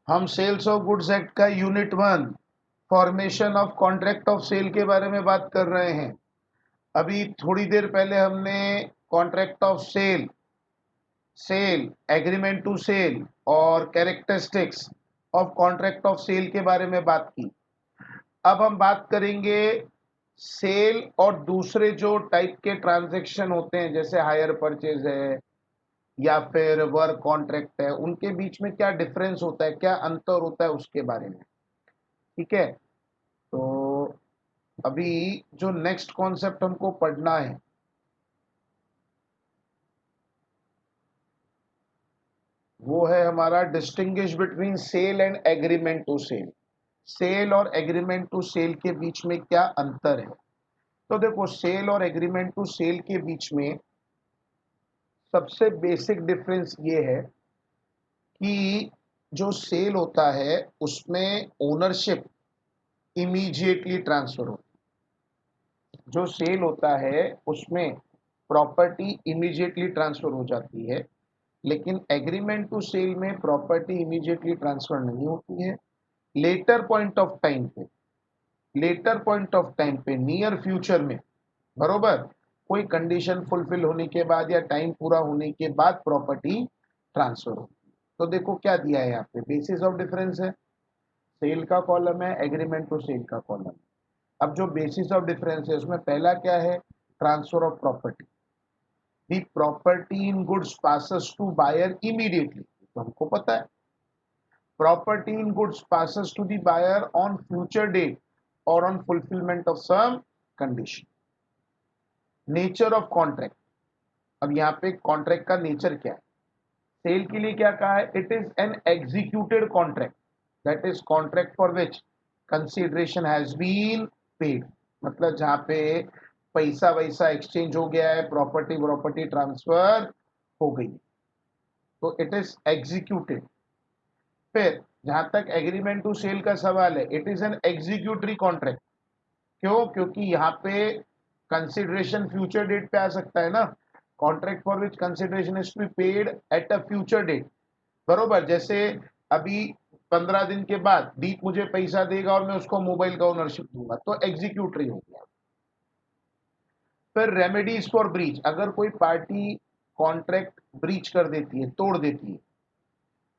हम sales of goods act का unit 1 formation of contract of sale के बारे में बात कर रहे हैं। अभी थोड़ी देर पहले हमने contract of sale, sale, agreement to sale और characteristics of contract of sale के बारे में बात की। अब हम बात करेंगे सेल और दूसरे जो टाइप के ट्रांजैक्शन होते हैं, जैसे हायर परचेज है या फिर वर्क कॉन्ट्रैक्ट है, उनके बीच में क्या डिफरेंस होता है, क्या अंतर होता है, उसके बारे में। ठीक है, तो अभी जो नेक्स्ट कॉन्सेप्ट हमको पढ़ना है वो है हमारा distinguish between sale and agreement to sale. Sale और एग्रीमेंट टू सेल के बीच में क्या अंतर है। तो देखो, सेल और एग्रीमेंट टू सेल के बीच में सबसे बेसिक डिफरेंस ये है कि जो सेल होता है उसमें ओनरशिप इमीडिएटली ट्रांसफर होती है। जो सेल होता है उसमें प्रॉपर्टी इमीडिएटली ट्रांसफर हो जाती है, लेकिन एग्रीमेंट टू सेल में प्रॉपर्टी इमीडिएटली ट्रांसफर नहीं होती है। लेटर पॉइंट ऑफ टाइम पे, लेटर पॉइंट ऑफ टाइम पे, नियर फ्यूचर में, बरोबर, कोई कंडीशन फुलफिल होने के बाद या टाइम पूरा होने के बाद प्रॉपर्टी ट्रांसफर होती है। तो देखो क्या दिया है यहाँ पे, बेसिस ऑफ डिफरेंस है, सेल का कॉलम है, एग्रीमेंट टू सेल का कॉलम है। अब जो बेसिस ऑफ डिफरेंस है उसमें पहला क्या है, transfer of property. The property in goods passes to buyer immediately, तो हमको पता है property in goods passes to the buyer on future date और on fulfilment of some condition. Nature of contract, अब यहाँ पे कॉन्ट्रैक्ट का नेचर क्या है। सेल के लिए क्या कहा है, it is an executed contract, that is contract for which consideration has been paid. मतलब जहां पे पैसा वैसा एक्सचेंज हो गया है, प्रॉपर्टी प्रॉपर्टी ट्रांसफर हो गई, तो इट इज एग्जीक्यूटेड। फिर जहां तक एग्रीमेंट टू सेल का सवाल है, it is N executory contract. क्यों, क्योंकि यहाँ पे कंसिडरेशन फ्यूचर डेट पे आ सकता है ना। Contract for which consideration is to be paid at a future date, बरोबर। जैसे अभी 15 दिन के बाद दीप मुझे पैसा देगा और मैं उसको मोबाइल का ओनरशिप दूंगा, तो एग्जीक्यूटरी हो गया। फिर रेमेडीज फॉर ब्रीच, अगर कोई पार्टी कॉन्ट्रैक्ट ब्रीच कर देती है, तोड़ देती है,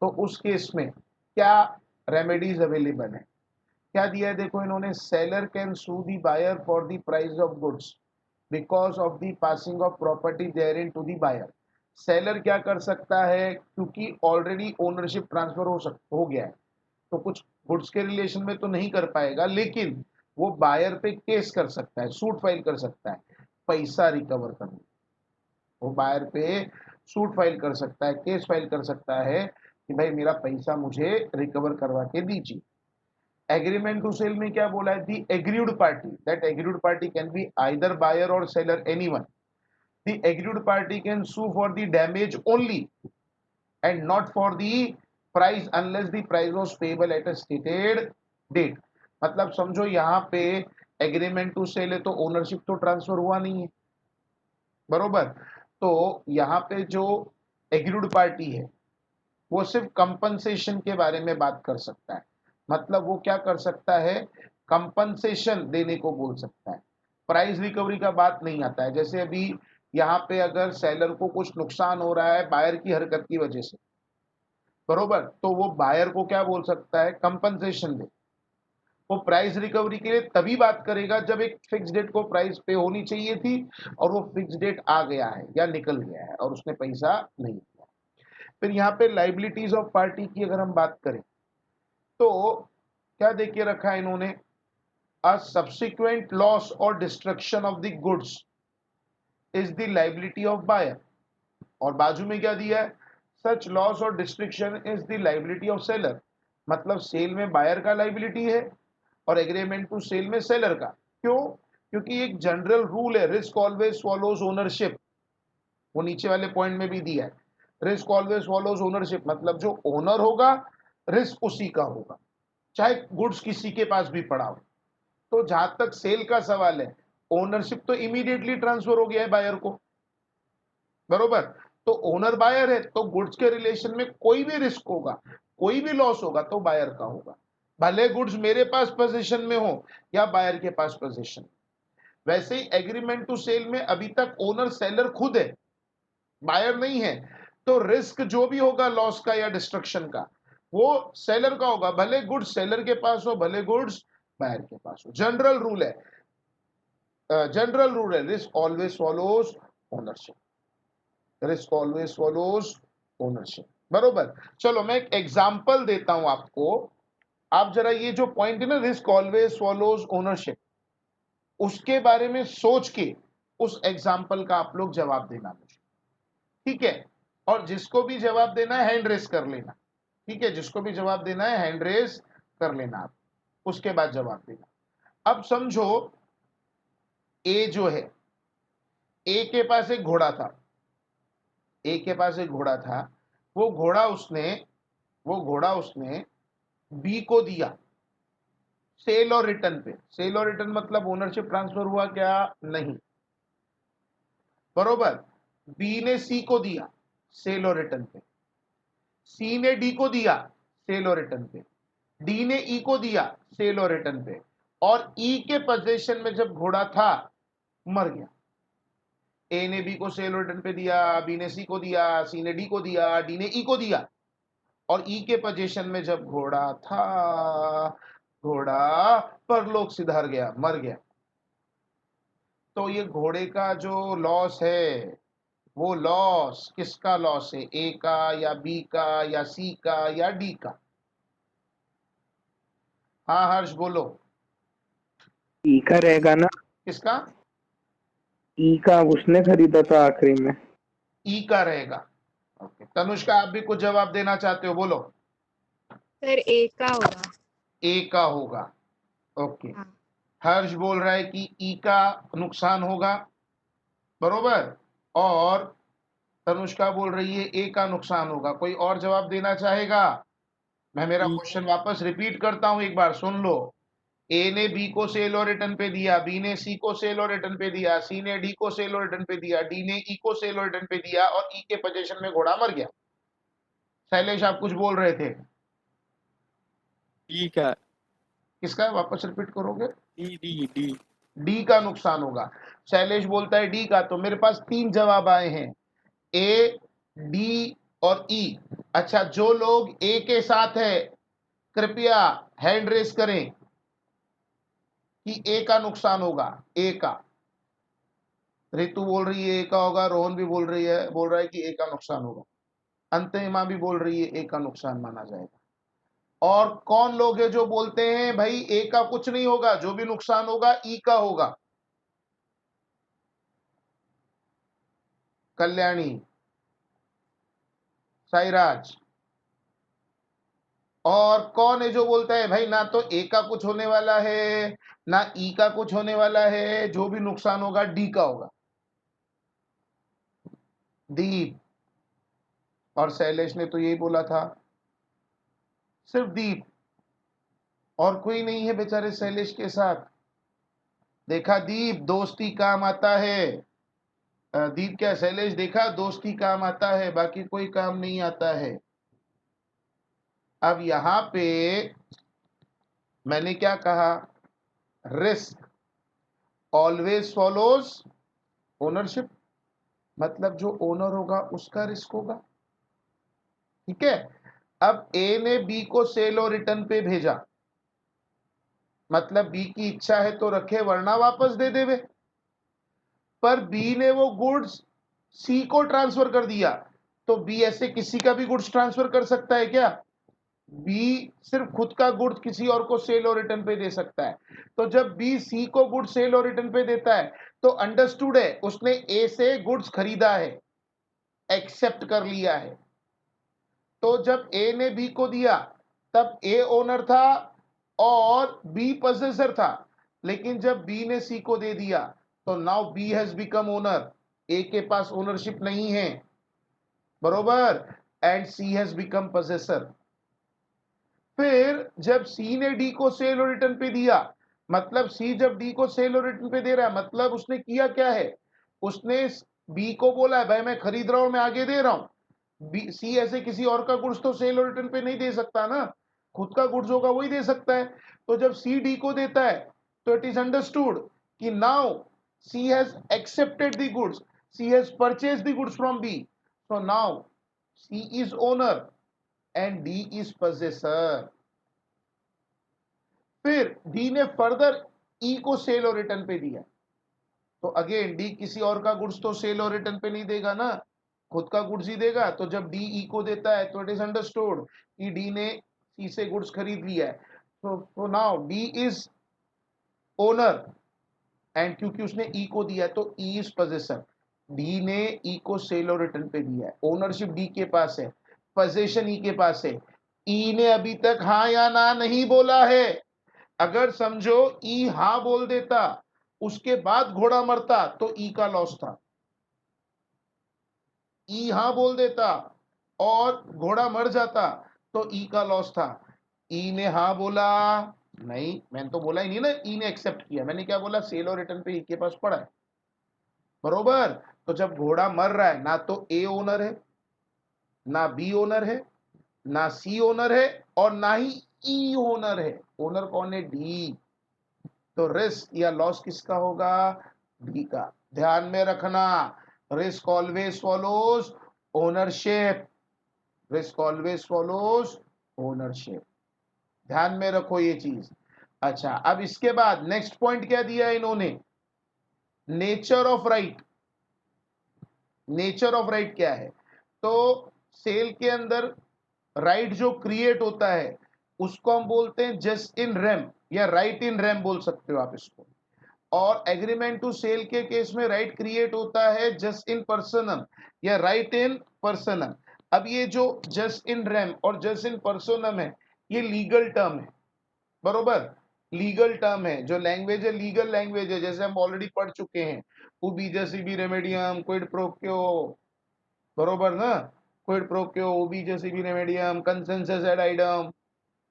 तो उस केस में क्या रेमेडीज अवेलेबल है। क्या दिया है देखो इन्होंने, seller can sue the buyer for the price of goods because of the passing of property therein to the buyer. Seller क्या कर सकता है, क्योंकि ऑलरेडी ओनरशिप ट्रांसफर हो गया है, तो कुछ गुड्स के रिलेशन में तो नहीं कर पाएगा, लेकिन वो बायर पे केस कर सकता है, सूट फाइल कर सकता है पैसा रिकवर करने। वो बायर पे सूट फाइल कर सकता है, केस फाइल कर सकता है कि भाई मेरा पैसा मुझे रिकवर करवा के दीजिए। एग्रीमेंट टू सेल में क्या बोला है, the agreed party, that agreed party can be either buyer और seller, anyone. The agreed party can sue for the damage only and not for the price unless the price was payable at a stated date. मतलब समझो यहाँ पे agreement to cell है तो ownership तो transfer हुआ नहीं है, बरोबर। तो यहाँ पे जो एग्रीड पार्टी है वो सिर्फ कंपनसेशन के बारे में बात कर सकता है। मतलब वो क्या कर सकता है, कंपनसेशन देने को बोल सकता है, प्राइस रिकवरी का बात नहीं आता है। जैसे अभी यहाँ पे अगर सेलर को कुछ नुकसान हो रहा है बायर की हरकत की वजह से, बरोबर, तो वो बायर को क्या बोल सकता है, कंपनसेशन दे। वो प्राइस रिकवरी के लिए तभी बात करेगा जब एक फिक्स डेट को प्राइस पे होनी चाहिए थी और वो फिक्स डेट आ गया है या निकल गया है और उसने पैसा नहीं दिया। फिर यहाँ पे लाइबिलिटीज ऑफ पार्टी की अगर हम बात करें तो क्या देखिए रखा है इन्होंने, अ सब्सिक्वेंट लॉस और destruction of the goods is the liability of buyer. और बाजू में क्या दिया है, सच लॉस और destruction is the liability of seller. मतलब सेल में बायर का लाइबिलिटी है और एग्रीमेंट टू सेल में सेलर का। क्यों, क्योंकि एक जनरल रूल है, रिस्क ऑलवेज फॉलोज ओनरशिप। वो नीचे वाले पॉइंट में भी दिया है, रिस्क ऑलवेज फॉलोज ओनरशिप, मतलब जो ओनर होगा रिस्क उसी का होगा, चाहे गुड्स किसी के पास भी पड़ा हो। तो जहां तक सेल का सवाल है, ओनरशिप तो इमीडिएटली ट्रांसफर हो गया है बायर को, बरोबर। तो ओनर बायर है तो गुड्स के रिलेशन में कोई भी रिस्क होगा कोई भी लॉस होगा तो बायर का होगा, भले गुड्स मेरे पास पोजीशन में हो या बायर के पास पोजीशन। वैसे ही एग्रीमेंट टू सेल में अभी तक ओनर सेलर खुद है, बायर नहीं है, तो रिस्क जो भी होगा लॉस का या डिस्ट्रक्शन का वो सेलर का होगा, भले गुड्स सेलर के पास हो भले गुड्स बायर के पास हो। जनरल रूल है, risk always follows ownership, risk always follows ownership, बरोबर। चलो मैं एक एग्जांपल देता हूं आपको, आप जरा ये जो पॉइंट है ना रिस्क ऑलवेज फॉलोज ओनरशिप, उसके बारे में सोच के उस एग्जांपल का आप लोग जवाब देना मुझे, ठीक है। और जिसको भी जवाब देना है हैंड रेस कर लेना, ठीक है, जिसको भी जवाब देना है हैंड रेस कर लेना आप, उसके बाद जवाब देना। अब समझो ए जो है, ए के पास एक घोड़ा था, ए के पास एक घोड़ा था, वो घोड़ा उसने बी को दिया सेल और रिटर्न पे। सेल और रिटर्न मतलब ओनरशिप ट्रांसफर हुआ क्या? नहीं, बरोबर। बी ने सी को दिया सेल और रिटर्न पे, सी ने डी को दिया सेल और रिटर्न पे, डी ने ई को दिया सेल और रिटर्न पे, और ई के पोजीशन में जब घोड़ा था मर गया। ए ने बी को सेल और रिटर्न पे दिया, बी ने सी को दिया, सी ने डी को दिया, डी ने ई को दिया, और ई के पोजीशन में जब घोड़ा था, घोड़ा परलोक सिधार गया, मर गया। तो ये घोड़े का जो लॉस है वो लॉस किसका लॉस है? ए का या बी का या सी का या डी का? हाँ हर्ष बोलो। ई का रहेगा ना। किसका? ई का, उसने खरीदा था आखिरी में। ई का रहेगा। ओके, तनुष्का आप भी कुछ जवाब देना चाहते हो, बोलो। सर ए का होगा। ए का होगा, ओके। हाँ। हर्ष बोल रहा है कि ई का नुकसान होगा, बरोबर, और तनुष्का बोल रही है ए का नुकसान होगा। कोई और जवाब देना चाहेगा? मैं मेरा क्वेश्चन वापस रिपीट करता हूं, एक बार सुन लो। ए ने बी को सेल और रिटर्न पे दिया, बी ने सी को सेल और रिटर्न पे दिया, सी ने डी को सेल और रिटर्न पे दिया, डी ने ई को सेल और रिटर्न पे दिया, और ई के पोजीशन में घोड़ा मर गया। शैलेश आप कुछ बोल रहे थे? डी का। किसका? वापस रिपीट करोगे? डी डी डी डी का नुकसान होगा। शैलेश बोलता है डी का। तो मेरे पास तीन जवाब आए हैं, ए, डी और ई। अच्छा, जो लोग ए के साथ है कृपया हैंड रेस करें कि ए का नुकसान होगा। ए का, रितु बोल रही है ए का होगा, रोहन भी बोल रहा है कि ए का नुकसान होगा, अंतिमा भी बोल रही है ए का नुकसान माना जाएगा। और कौन लोग है जो बोलते हैं भाई ए का कुछ नहीं होगा, जो भी नुकसान होगा ई का होगा? कल्याणी, साईराज। और कौन है जो बोलता है भाई ना तो ए का कुछ होने वाला है ना ई का कुछ होने वाला है, जो भी नुकसान होगा डी का होगा? दीप और शैलेश ने तो यही बोला था, सिर्फ दीप, और कोई नहीं है बेचारे शैलेश के साथ। देखा दीप, दोस्ती काम आता है। दीप क्या शैलेश, देखा दोस्ती काम आता है, बाकी कोई काम नहीं आता है। अब यहां पे मैंने क्या कहा? रिस्क ऑलवेज फॉलोज ओनरशिप, मतलब जो ओनर होगा उसका रिस्क होगा, ठीक है। अब ए ने बी को सेल और रिटर्न पे भेजा, मतलब बी की इच्छा है तो रखे वरना वापस दे देवे, पर बी ने वो गुड्स सी को ट्रांसफर कर दिया, तो बी ऐसे किसी का भी गुड्स ट्रांसफर कर सकता है क्या? बी सिर्फ खुद का गुड्स किसी और को सेल और रिटर्न पे दे सकता है। तो जब बी सी को गुड्स सेल और रिटर्न पे देता है तो अंडरस्टूड है उसने ए से गुड्स खरीदा है, एक्सेप्ट कर लिया है। तो जब ए ने बी को दिया तब ए ओनर था और बी पोजेसर था, लेकिन जब बी ने सी को दे दिया तो now B has become owner, A के पास ओनरशिप नहीं है, बरोबर, and C has become possessor. फिर जब सी ने डी को सेल और रिटर्न पे दिया, मतलब सी जब डी को सेल और रिटर्न पे दे रहा है, मतलब उसने किया क्या है? उसने बी को बोला है भाई मैं खरीद रहा हूं, मैं आगे दे रहा हूं, सी ऐसे किसी और का गुड्स तो सेल और रिटर्न पे नहीं दे सकता ना, खुद का गुड्स होगा वही दे सकता है। तो जब सी डी को देता है तो इट इज अंडरस्टूड कि now C has accepted the goods, C has purchase the goods from B, so now C is owner and D is possessor। फिर डी ने फर्दर ई को सेल और return पे दिया, तो अगेन डी किसी और का गुड्स तो सेल और रिटर्न पे नहीं देगा ना, खुद का गुड्स ही देगा। तो जब डी ई को देता है तो इट इज अंडरस्टूड कि डी ने सी से गुड्स खरीद लिया है, तो now D is owner and क्योंकि उसने ई को दिया तो ई इज पोजेसर। डी ने ई को सेल और रिटर्न पे दिया है, ओनरशिप डी के पास है, पोजेशन ई के पास है। ई ने अभी तक हाँ या ना नहीं बोला है। अगर समझो ई हाँ बोल देता उसके बाद घोड़ा मरता तो ई का लॉस था। ई हाँ बोल देता और घोड़ा मर जाता तो ई का लॉस था। ई ने हाँ बोला नहीं, मैंने तो बोला ही नहीं ना, ई ने एक्सेप्ट किया। मैंने क्या बोला, सेल और रिटर्न पे ई के पास पड़ा है, बरोबर। तो जब घोड़ा मर रहा है ना तो ए ओनर है, ना बी ओनर है, ना सी ओनर है और ना ही ई ओनर है। ओनर कौन है, डी। तो रिस्क या लॉस किसका होगा, डी का। ध्यान में रखना, risk always follows ownership, risk always follows ownership. ध्यान में रखो ये चीज। अच्छा, अब इसके बाद नेक्स्ट पॉइंट क्या दिया है इन्होंने, nature of right. Nature of right क्या है, तो सेल के अंदर राइट जो क्रिएट होता है उसको हम बोलते हैं जस्ट इन रेम या राइट इन रेम बोल सकते हो आप इसको। और एग्रीमेंट टू सेल के केस में राइट क्रिएट होता है जस्ट इन पर्सनम या राइट इन पर्सनम। अब ये जो जस्ट इन रेम और जस्ट इन पर्सनम है ये लीगल टर्म है, बरोबर। लीगल टर्म है, जो लैंग्वेज है लीगल लैंग्वेज है, जैसे हम ऑलरेडी पढ़ चुके हैं, उबी जैसी भी रेमेडियम क्विड प्रोक्यो, बरोबर ना, क्विड प्रोक्यो उबी जैसी भी रेमेडियम कंसेंसस एड आइडम।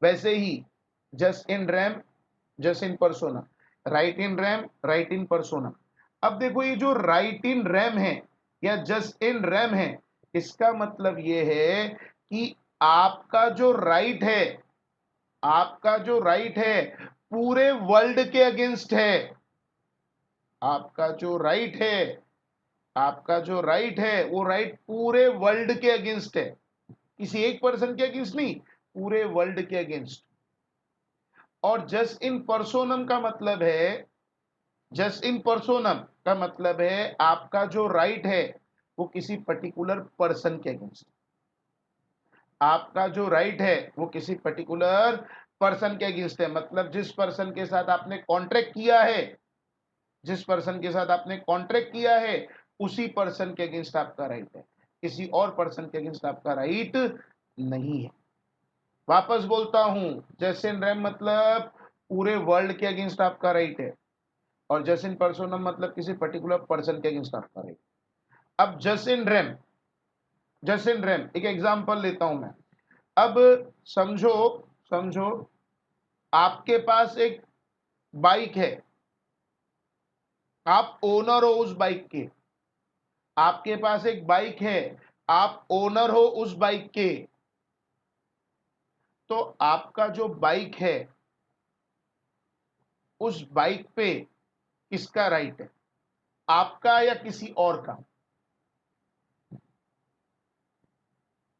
वैसे ही just in rem just in persona, right in rem right in persona. अब देखो ये जो राइट इन रैम है या जस्ट इन रैम है, इसका मतलब ये है कि आपका जो राइट है, आपका जो राइट है पूरे वर्ल्ड के अगेंस्ट है। आपका जो राइट है, आपका जो राइट है वो राइट पूरे वर्ल्ड के अगेंस्ट है, किसी एक पर्सन के अगेंस्ट नहीं, पूरे वर्ल्ड के अगेंस्ट। और जस्ट इन पर्सोनम का मतलब है, जस्ट इन पर्सोनम का मतलब है आपका जो राइट है वो किसी पर्टिकुलर पर्सन के अगेंस्ट। आपका जो राइट है वो किसी पर्टिकुलर पर्सन के अगेंस्ट है, मतलब जिस पर्सन के साथ आपने कॉन्ट्रैक्ट किया है, जिस पर्सन के साथ आपने कॉन्ट्रैक्ट किया है उसी पर्सन के अगेंस्ट आपका राइट है, किसी और पर्सन के अगेंस्ट आपका राइट नहीं है। वापस बोलता हूं, जस्ट इन रैम मतलब पूरे वर्ल्ड के अगेंस्ट आपका राइट है, और जस्ट इन पर्सोनम मतलब किसी पर्टिकुलर पर्सन के अगेंस्ट आपका राइट। अब just in rem, just in RAM एक एग्जांपल लेता हूं मैं। अब समझो, समझो आपके पास एक बाइक है, आप ओनर हो उस बाइक के। आपके पास एक बाइक है, आप ओनर हो उस बाइक के। तो आपका जो बाइक है उस बाइक पे किसका राइट है, आपका या किसी और का।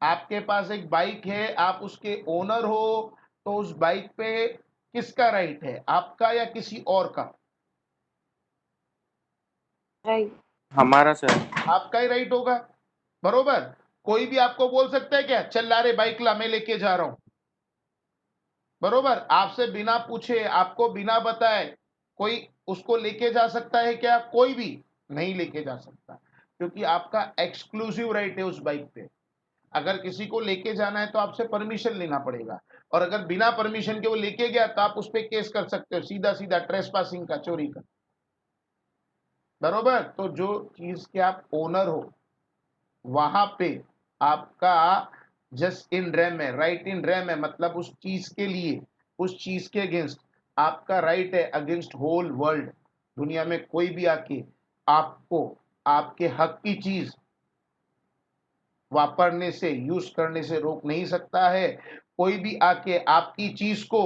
आपके पास एक बाइक है, आप उसके ओनर हो, तो उस बाइक पे किसका राइट है, आपका या किसी और का। राइट। हमारा सर। आपका ही राइट होगा, बरोबर। कोई भी आपको बोल सकता है क्या, चल ला रे बाइक ला मैं लेके जा रहा हूं, बरोबर। आपसे बिना पूछे, आपको बिना बताए कोई उसको लेके जा सकता है क्या, कोई भी नहीं लेके जा सकता, क्योंकि आपका एक्सक्लूसिव राइट है उस बाइक पे। अगर किसी को लेके जाना है तो आपसे परमिशन लेना पड़ेगा, और अगर बिना परमिशन के वो लेके गया तो आप उस पर केस कर सकते हो, सीधा सीधा ट्रेसपासिंग का, चोरी का, बरोबर। तो जो चीज के आप ओनर हो वहां पे आपका जस्ट इन रैम है, राइट इन रैम है, मतलब उस चीज के लिए, उस चीज के अगेंस्ट आपका राइट है, अगेंस्ट होल वर्ल्ड। दुनिया में कोई भी आके आपको आपके हक की चीज वापरने से, यूज करने से रोक नहीं सकता है। कोई भी आके आपकी चीज को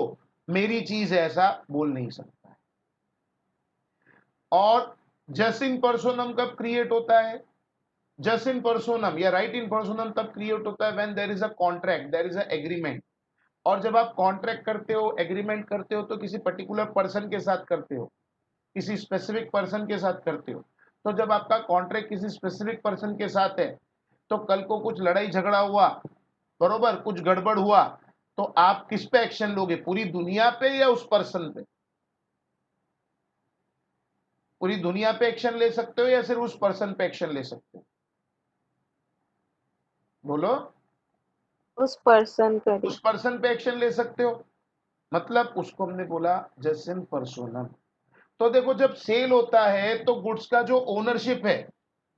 मेरी चीज है ऐसा बोल नहीं सकता है। और जस्ट इन पर्सोनम कब क्रिएट होता है? जस्ट इन पर्सोनम या राइट इन पर्सोनम तब क्रिएट होता है when there is a contract, there is a agreement. और जब आप कॉन्ट्रैक्ट करते हो, एग्रीमेंट करते हो, तो किसी पर्टिकुलर पर्सन के साथ करते हो, किसी स्पेसिफिक पर्सन के साथ करते हो। तो जब आपका कॉन्ट्रैक्ट किसी स्पेसिफिक पर्सन के साथ है, तो कल को कुछ लड़ाई झगड़ा हुआ, बरोबर, कुछ गड़बड़ हुआ, तो आप किस पे एक्शन लोगे? पूरी दुनिया पे या उस पर्सन पे? पूरी दुनिया पे एक्शन ले सकते हो या सिर्फ उस पर्सन पे एक्शन ले सकते हो? बोलो। उस पर्सन पर ही। उस पर्सन पे एक्शन ले सकते हो, मतलब उसको हमने बोला जस्ट इन पर्सोनम। तो देखो, जब सेल होता है तो गुड्स का जो ओनरशिप है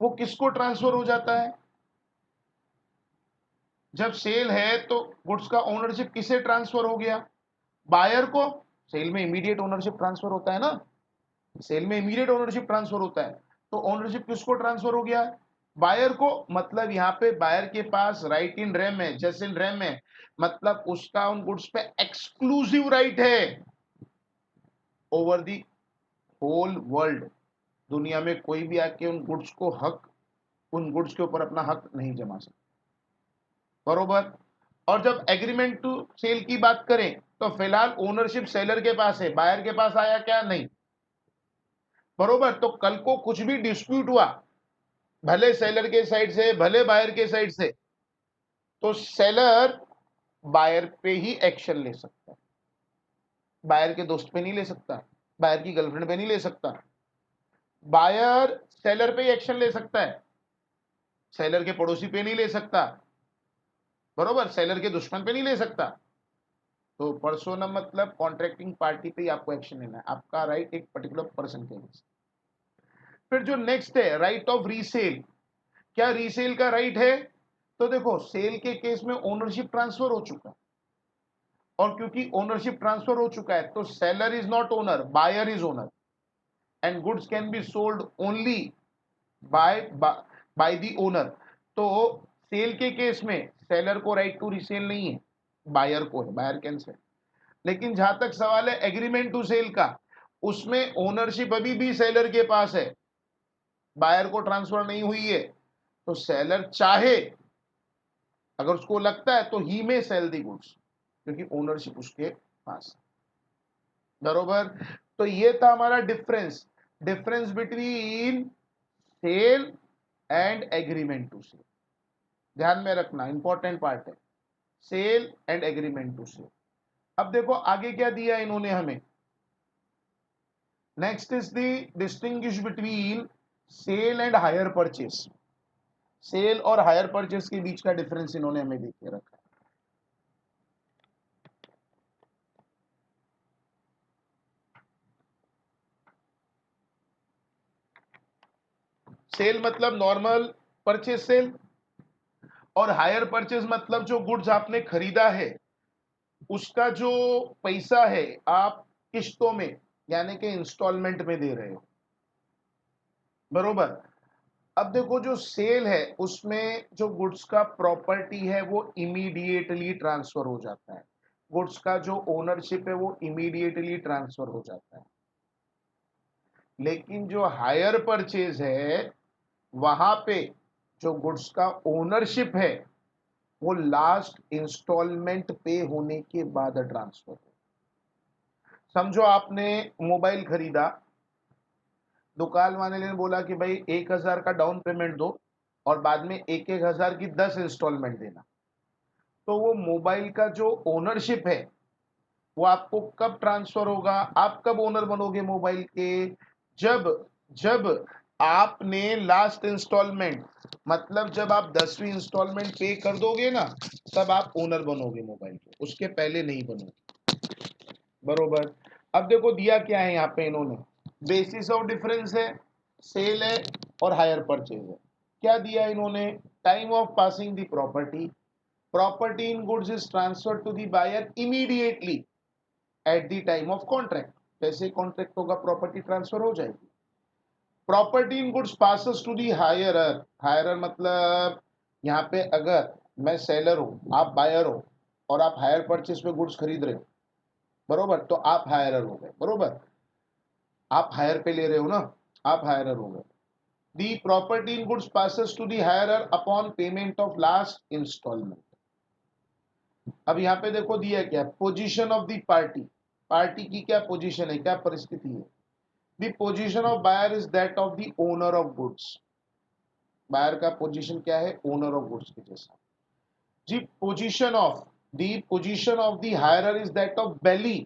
वो किसको ट्रांसफर हो जाता है? जब सेल है तो गुड्स का ओनरशिप किसे ट्रांसफर हो गया? बायर को। सेल में इमीडिएट ओनरशिप ट्रांसफर होता है ना, सेल में इमीडिएट ओनरशिप ट्रांसफर होता है। तो ओनरशिप किसको ट्रांसफर हो गया? बायर को। मतलब यहाँ पे बायर के पास राइट इन रेम है, जस्ट इन रेम है, मतलब उसका उन गुड्स पे एक्सक्लूसिव राइट है ओवर दी होल वर्ल्ड। दुनिया में कोई भी आके उन गुड्स को हक, उन गुड्स के ऊपर अपना हक नहीं जमा सकता, बरोबर। और जब एग्रीमेंट टू सेल की बात करें तो फिलहाल ओनरशिप सेलर के पास है, बायर के पास आया क्या? नहीं, बरोबर। तो कल को कुछ भी डिस्प्यूट हुआ, भले सेलर के साइड से भले बायर के साइड से, तो सेलर बायर पे ही एक्शन ले सकता है, बायर के दोस्त पे नहीं ले सकता, बायर की गर्लफ्रेंड पे नहीं ले सकता। बायर सेलर पे ही एक्शन ले सकता है, सेलर के पड़ोसी पे नहीं ले सकता, बरोबर, सेलर के दुश्मन पे नहीं ले सकता। तो पर्सोना मतलब कॉन्ट्रैक्टिंग पार्टी पे ही आपको एक्शन लेना है, आपका राइट एक पर्टिकुलर पर्सन के अगेंस्ट। फिर जो नेक्स्ट है राइट ऑफ रीसेल। क्या रीसेल का राइट है? तो देखो, सेल के केस में ओनरशिप ट्रांसफर हो चुका है, और क्योंकि ओनरशिप ट्रांसफर हो चुका है तो seller is not owner, buyer is owner, and goods can be sold only by by the owner. तो सेल के केस में सेलर को राइट टू रीसेल नहीं है, बायर को है, बायर कैन सेल। लेकिन जहां तक सवाल है एग्रीमेंट टू सेल का, उसमें ओनरशिप अभी भी सेलर के पास है, बायर को ट्रांसफर नहीं हुई है। तो सेलर चाहे, अगर उसको लगता है, तो he may sell the goods, क्योंकि ओनरशिप उसके पास है, बरोबर। तो ये था हमारा difference, difference between sale and agreement to sale. ध्यान में रखना, इंपॉर्टेंट पार्ट है, sale and agreement to sale. अब देखो आगे क्या दिया इन्होंने हमें। Next is the distinguish between sale and hire purchase. Sale और हायर परचेस के बीच का डिफरेंस इन्होंने हमें देख के रखा है। सेल मतलब नॉर्मल परचेस सेल, और हायर परचेस मतलब जो गुड्स आपने खरीदा है उसका जो पैसा है आप किस्तों में यानी कि इंस्टॉलमेंट में दे रहे हो, बरोबर। अब देखो, जो सेल है उसमें जो गुड्स का प्रॉपर्टी है वो इमीडिएटली ट्रांसफर हो जाता है, गुड्स का जो ओनरशिप है वो इमीडिएटली ट्रांसफर हो जाता है। लेकिन जो हायर परचेज है वहां पे जो गुड्स का ओनरशिप है वो लास्ट इंस्टॉलमेंट पे होने के बाद ट्रांसफर हो। समझो आपने मोबाइल खरीदा, दुकान वाले ने बोला कि भाई 1,000 का डाउन पेमेंट दो और बाद में 1,000 की 10 इंस्टॉलमेंट देना। तो वो मोबाइल का जो ओनरशिप है वो आपको कब ट्रांसफर होगा? आप कब ओनर बनोगे मोबाइल के? जब जब आपने लास्ट इंस्टॉलमेंट, मतलब जब आप 10वीं इंस्टॉलमेंट पे कर दोगे ना, तब आप ओनर बनोगे मोबाइल के, उसके पहले नहीं बनोगे, बरोबर। अब देखो दिया क्या है यहाँ पे इन्होंने, बेसिस ऑफ डिफरेंस है, सेल है और हायर परचेज है। क्या दिया इन्होंने? Time of passing the property, property in goods is transfer to the buyer immediately at the time of contract. जैसे कॉन्ट्रैक्ट होगा प्रॉपर्टी ट्रांसफर हो जाएगी। Property in goods passes to the hirer, hirer मतलब यहाँ पे अगर मैं सेलर हूँ, आप बायर हो और आप हायर परचेज पे गुड्स खरीद रहे हो, बरोबर, तो आप हायरर हो गए, बरोबर, आप हायर पे ले रहे हो ना, आप हायरर हो गए। The property in goods passes to the hirer upon payment of last installment. अब यहाँ पे देखो दिया क्या, position of the party, party की क्या पोजीशन है, क्या परिस्थिति है। The position of buyer is that of the owner of goods, buyer का पोजीशन क्या है, ओनर ऑफ गुड्स के जैसा। जी position of the hirer is that of bailee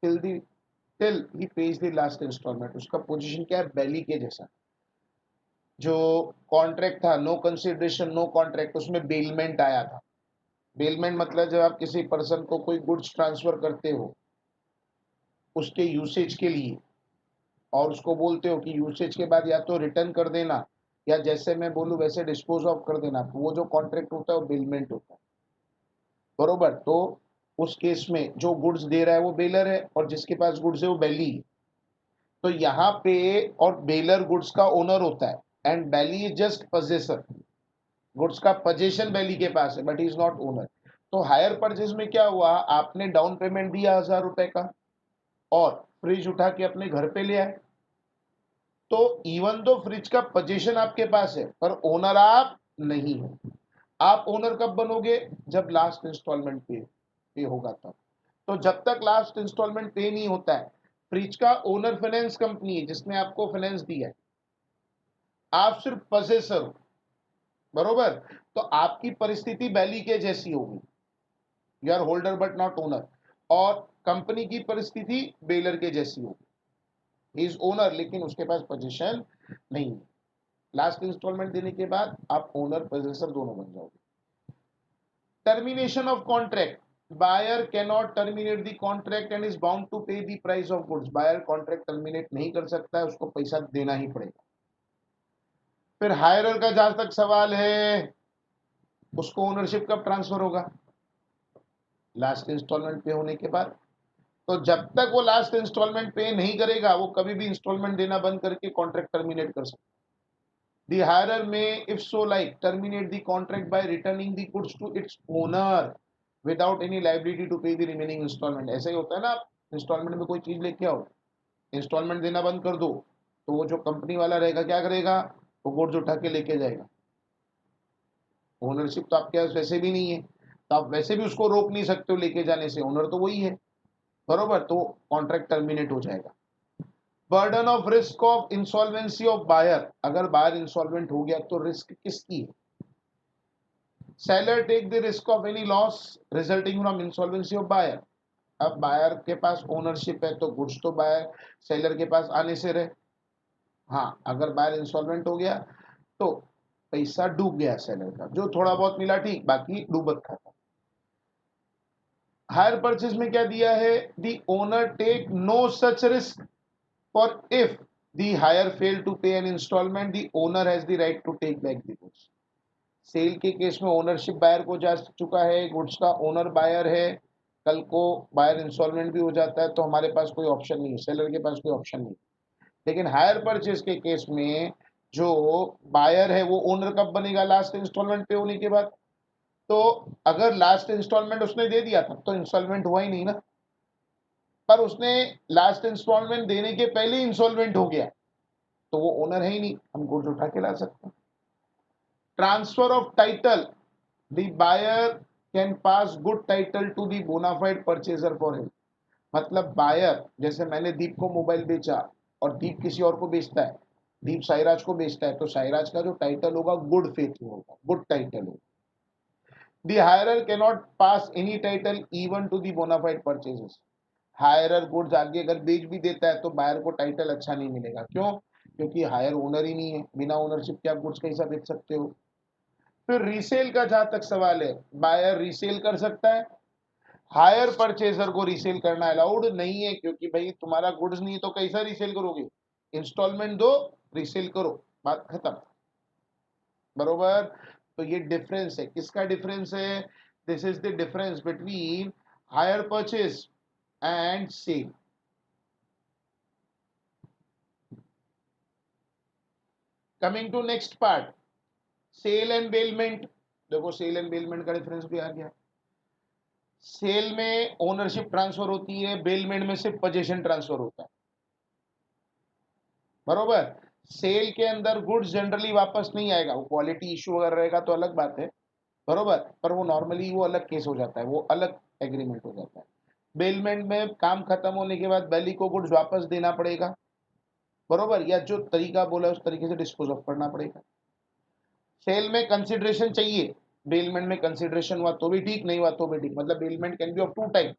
till he pays the last instalment, उसका पोजीशन क्या है, bailee के जैसा। जो कॉन्ट्रैक्ट था, नो कंसिडरेशन नो कॉन्ट्रैक्ट, उसमें बेलमेंट आया था। बेलमेंट मतलब जब आप किसी पर्सन को कोई गुड्स ट्रांसफर करते हो उसके यूसेज के लिए, और उसको बोलते हो कि यूसेज के बाद या तो रिटर्न कर देना या जैसे मैं बोलूं वैसे डिस्पोज ऑफ कर देना, तो वो जो कॉन्ट्रैक्ट होता है वो बेलमेंट होता है, बरोबर। तो उस केस में जो गुड्स दे रहा है वो बेलर है और जिसके पास गुड्स है वो बेली है। तो यहाँ पे और बेलर गुड्स का ओनर होता है and belly is just possessor, goods का पोजीशन बेली के पास है but he is not owner. तो हायर परचेज में क्या हुआ, आपने डाउन पेमेंट दिया 1000 रुपए का और फ्रिज उठा के अपने घर पे ले आए, तो इवन दो फ्रिज का पोजीशन आपके पास है पर ओनर आप नहीं हो। आप ओनर कब बनोगे, जब लास्ट इंस्टॉलमेंट पे होगा तब। तो जब तक लास्ट इंस्टॉलमेंट पे नहीं होता है, फ्रिज का ओनर फाइनेंस कंपनी है जिसने आपको फाइनेंस दिया है, आप सिर्फ पोजेसर हो, बरोबर। तो आपकी परिस्थिति बैली के जैसी होगी, you are holder but not owner, और कंपनी की परिस्थिति बेलर के जैसी होगी, ही इज ओनर लेकिन उसके पास पोजीशन नहीं है। लास्ट इंस्टॉलमेंट देने के बाद आप ओनर पोजेसर दोनों बन जाओगे। Termination of contract, buyer can not terminate the contract and is bound to pay the price of goods, buyer contract terminate नहीं कर सकता है, उसको पैसा देना ही पड़ेगा। फिर हायरर का जहां तक सवाल है, उसको ओनरशिप कब ट्रांसफर होगा, लास्ट इंस्टॉलमेंट पे होने के बाद। तो जब तक वो लास्ट इंस्टॉलमेंट पे नहीं करेगा वो कभी भी इंस्टॉलमेंट देना बंद करके कॉन्ट्रैक्ट टर्मिनेट कर सकता है। द हायरर में if so like terminate the contract by returning the goods to its owner without any liability to pay the remaining instalment. ऐसा ही होता है ना, आप इंस्टॉलमेंट में कोई चीज लेके आओ, इंस्टॉलमेंट देना बंद कर दो, तो वो जो कंपनी वाला रहेगा क्या करेगा, वो गुड्स उठा के लेके जाएगा। ओनरशिप तो आपके पास वैसे भी नहीं है, तो आप वैसे भी उसको रोक नहीं सकते हो लेके जाने से, ओनर तो वही है, बरोबर। तो कॉन्ट्रैक्ट टर्मिनेट हो जाएगा। Burden of risk of insolvency of buyer, अगर बायर इंसॉल्वेंट हो गया तो रिस्क किसकी है, seller take the risk of any loss resulting from insolvency of buyer. अब बायर के पास ओनरशिप है तो गुड्स तो बायर सेलर के पास आने से रहे। हाँ, अगर बायर इंसॉल्वेंट हो गया तो पैसा डूब गया सेलर का, जो थोड़ा बहुत मिला ठीक, बाकी डूबत खाता। हायर परचेज में क्या दिया है, the owner take no such risk for if the hire fail to pay an instalment the owner has the right to take back the goods. Sale के केस में ओनरशिप बायर को जा चुका है, गुड्स का ओनर बायर है, कल को बायर इंस्टॉलमेंट भी हो जाता है तो हमारे पास कोई ऑप्शन नहीं है, सेलर के पास कोई ऑप्शन नहीं। लेकिन हायर परचेज के केस में जो बायर है वो ओनर कब बनेगा, लास्ट इंस्टॉलमेंट पे होने के बाद। तो अगर लास्ट इंस्टॉलमेंट उसने दे दिया तब तो इंस्टॉलमेंट हुआ ही नहीं ना, पर उसने लास्ट इंस्टॉलमेंट देने के पहले ही इंस्टॉलमेंट हो गया तो वो ओनर है ही नहीं, हम गुड्स उठा के ला सकते हैं। Transfer of title, the buyer can pass good title to the bona fide purchaser for him. मतलब बायर, जैसे मैंने दीप को मोबाइल बेचा और दीप किसी और को बेचता है, दीप साईराज को बेचता है, तो साईराज का जो टाइटल होगा गुड फेथ होगा, गुड टाइटल होगा। The hirer cannot pass any title even to the bona fide purchases. Hirer goods आगे अगर बेच भी देता है तो बायर को टाइटल अच्छा नहीं मिलेगा, क्यों, क्योंकि हायर ओनर ही नहीं है, बिना ओनरशिप के आप गुड्स कैसा बेच सकते हो। फिर रीसेल का जहां तक सवाल है, बायर रीसेल कर सकता है, हायर परचेजर को रीसेल करना अलाउड नहीं है, क्योंकि भाई तुम्हारा गुड्स नहीं तो कैसा रीसेल करोगे, इंस्टॉलमेंट दो रीसेल करो, बात खत्म, बरोबर। तो ये डिफरेंस है, किसका डिफरेंस है, this is the difference between hire purchase and sale. Coming to next part, sale and bailment. देखो सेल एंड बेलमेंट का डिफरेंस भी आ गया। सेल में ओनरशिप ट्रांसफर होती है, बेलमेंट में सिर्फ पोजीशन ट्रांसफर होता है, बरोबर। सेल के अंदर गुड्स जनरली वापस नहीं आएगा, वो क्वालिटी इशू अगर रहेगा तो अलग बात है, बरोबर, पर वो नॉर्मली वो अलग केस हो जाता है, वो अलग एग्रीमेंट हो जाता है। बेलमेंट में काम खत्म होने के बाद बैली को गुड्स वापस देना पड़ेगा, बरोबर, या जो तरीका बोला उस तरीके से डिस्पोज ऑफ करना पड़ेगा। सेल में कंसिडरेशन चाहिए, बेलमेंट में कंसिडरेशन हुआ तो भी ठीक, नहीं हुआ तो भी ठीक, मतलब bailment can be of two type,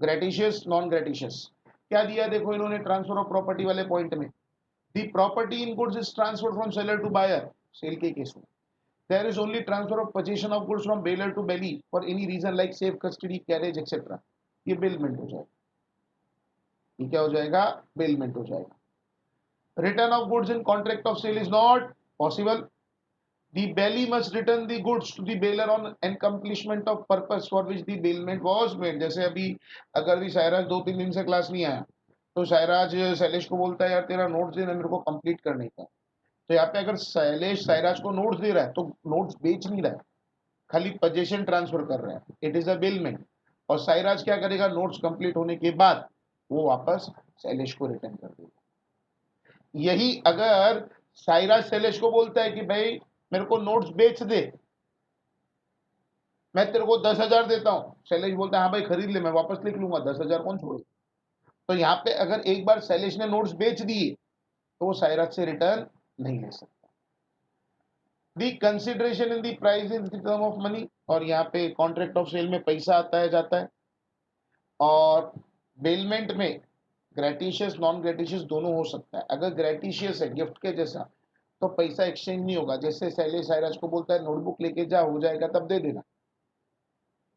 gratuitous non gratuitous. क्या दिया देखो इन्होंने ट्रांसफर ऑफ प्रॉपर्टी वाले पॉइंट में, the property in goods is transfer from seller to buyer, sale के केस में there is only transfer of possession of goods from bailor to bailee for any reason like safe custody carriage etcetera, ये bailment हो जाएगा, ये क्या हो जाएगा, bailment हो जाएगा। Return of goods in contract of sale is not possible, the belly must return the goods to the bailor on accomplishment of purpose for which the bailment was made। जैसे अभी अगर भी सायराज 2-3 दिन से क्लास नहीं आया तो सायराज शैलेश को बोलता है यार तेरा नोट्स देना मेरे को कंप्लीट करने का, तो यहाँ पे अगर शैलेश सायराज को नोट्स दे रहा है तो नोट्स बेच नहीं रहा है, खाली पोजीशन ट्रांसफर कर रहा है, इट इज अ बेलमेंट। और सायराज क्या करेगा, नोट्स कंप्लीट होने के बाद वो वापस शैलेश को रिटर्न कर देगा। यही अगर सायराज शैलेश को बोलता है कि भाई मेरे को नोट्स बेच दे, मैं तेरे को 10,000 देता हूं, शैलेश बोलता है हाँ भाई खरीद ले, मैं वापस लिख लूंगा, 10,000 कौन छोड़े। तो यहाँ पे अगर एक बार शैलेश ने नोट्स बेच दिए तो वो सायराज से रिटर्न नहीं ले सकता। The consideration in the price in the term of money, और यहाँ पे कॉन्ट्रैक्ट ऑफ सेल में पैसा आता है जाता है, और बेलमेंट में ग्रेटिशियस नॉन ग्रेटिशियस दोनों हो सकता है। अगर ग्रेटिशियस है गिफ्ट के जैसा तो पैसा एक्सचेंज नहीं होगा, जैसे शैलेश सायराज को बोलता है नोटबुक लेके जा, हो जाएगा तब दे देना,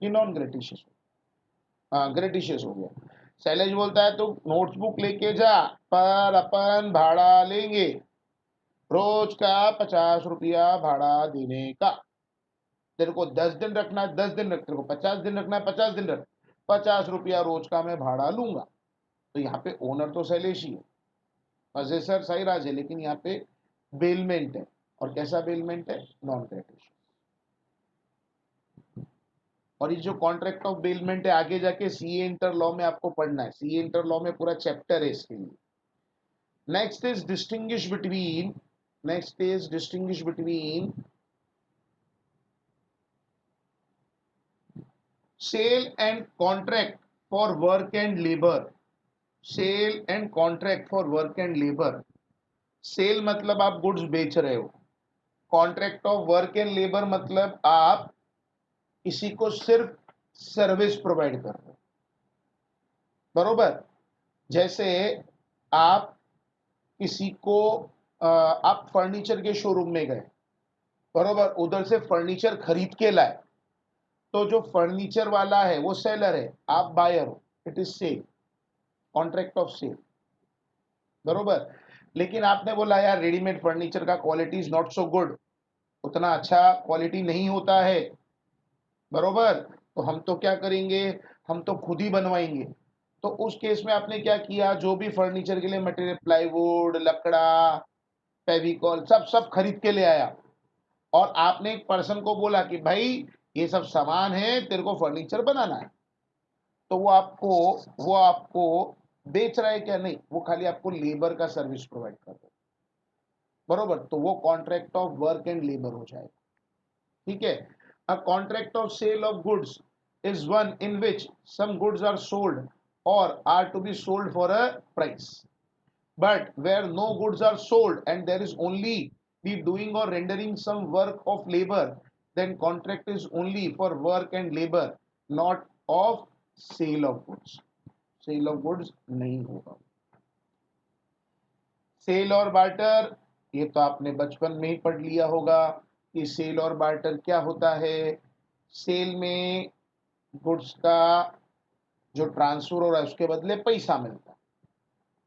ये नॉन ग्रेटिशियस, हाँ ग्रेटिशियस हो गया। शैलेश बोलता है तो नोटबुक लेके जा पर अपन भाड़ा लेंगे, रोज का 50 रुपया भाड़ा देने का, तेरे को 10 दिन रखना है 10 दिन रख, तेरे को 50 दिन रखना है 50 दिन रख, 50 रुपया रोज का मैं भाड़ा लूंगा। तो यहाँ पे ओनर तो शैलेश ही है, पजेसर सायराज है, लेकिन यहाँ पे बेलमेंट है, और कैसा बेलमेंट है, नॉन ग्रेटिशियस। और ये जो कॉन्ट्रैक्ट ऑफ बेलमेंट है आगे जाके सीए इंटर लॉ में आपको पढ़ना है, सीए इंटर लॉ में पूरा चैप्टर है इसके लिए। Next is distinguish between, next is distinguish between sale and contract for work and labour, sale and contract for work and labour. Sale मतलब आप गुड्स बेच रहे हो, contract of work and labour मतलब आप किसी को सिर्फ सर्विस प्रोवाइड कर रहे हो, बरोबर। जैसे आप किसी को आप फर्नीचर के शोरूम में गए, बरोबर, उधर से फर्नीचर खरीद के लाए, तो जो फर्नीचर वाला है वो सेलर है, आप बायर हो, it is sale, contract of sale, बरोबर। लेकिन आपने बोला यार रेडीमेड फर्नीचर का quality is not so good, उतना अच्छा क्वालिटी नहीं होता है, बरोबर, तो हम तो क्या करेंगे, हम तो खुद ही बनवाएंगे। तो उस केस में आपने क्या किया, जो भी फर्नीचर के लिए मटेरियल, प्लाईवुड, लकड़ा, फेविकॉल, सब सब खरीद के ले आया, और आपने एक पर्सन को बोला कि भाई ये सब सामान है, तेरे को फर्नीचर बनाना है, तो वो आपको बेच रहा है क्या, नहीं, वो खाली आपको लेबर का सर्विस प्रोवाइड कर रहा है, बरोबर, तो वो contract of work and labour हो जाएगा, ठीक है। A contract of sale of goods is one in which some goods are sold और are to be sold for a price, but where no goods are sold and there is only the doing or rendering some work of labor, then contract is only for work and labor, not of sale of goods, sale of goods नहीं होगा। Cell और barter, ये तो आपने बचपन में ही पढ़ लिया होगा कि सेल और बार्टर क्या होता है। सेल में गुड्स का जो ट्रांसफर हो रहा है उसके बदले पैसा मिलता है,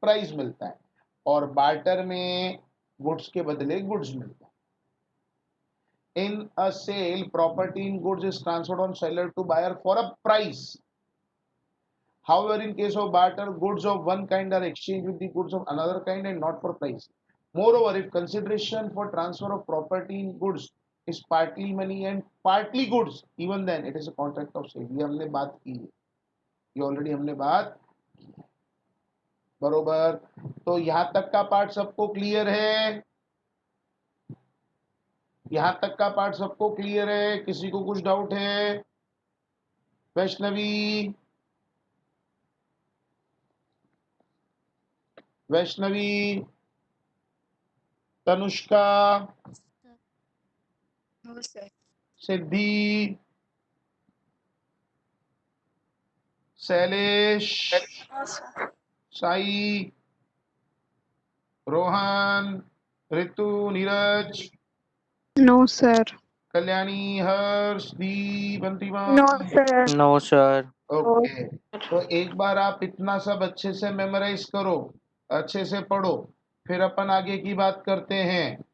प्राइस मिलता है, और बार्टर में गुड्स के बदले गुड्स मिलता है। In a sale property in goods is transferred on seller to buyer for a price, however in case of barter goods of one kind are exchanged with the goods of another kind and not for price, moreover if consideration for transfer of property in goods is partly money and partly goods, even then it is a contract of sale. ये हमने बात की है, ये already हमने बात की है, बरोबर। तो यहां तक का पार्ट सबको क्लियर है? यहां तक का पार्ट सबको क्लियर है? किसी को कुछ डाउट है? Vaishnavi, Vaishnavi, Tanushka, no sir. Siddhi, Shailesh, no sir. Sai, Rohan, Ritu, Neeraj, no sir. Kalyani, Harsh, Deep, Antima. No sir. No sir. Okay, तो एक बार आप इतना सब अच्छे से मेमोराइज करो, अच्छे से पढ़ो, फिर अपन आगे की बात करते हैं।